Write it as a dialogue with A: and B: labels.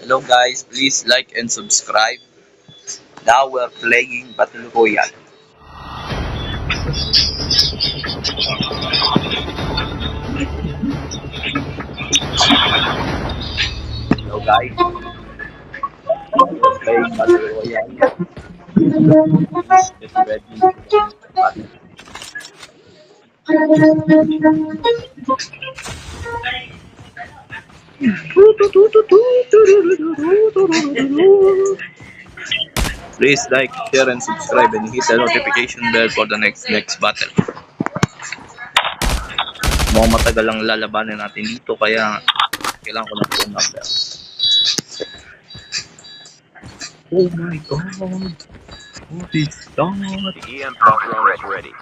A: Hello guys, please like and subscribe. Now we're playing Battle Royale. Hello guys, we're playing Battle Royale. Please get ready for the next battle. Please like, share, and subscribe and hit the notification bell for the next battle. Mukhang matagal ang lalabanan natin dito kaya kailangan ko ng phone number. Oh my god! What is that?
B: The EMP drone is ready.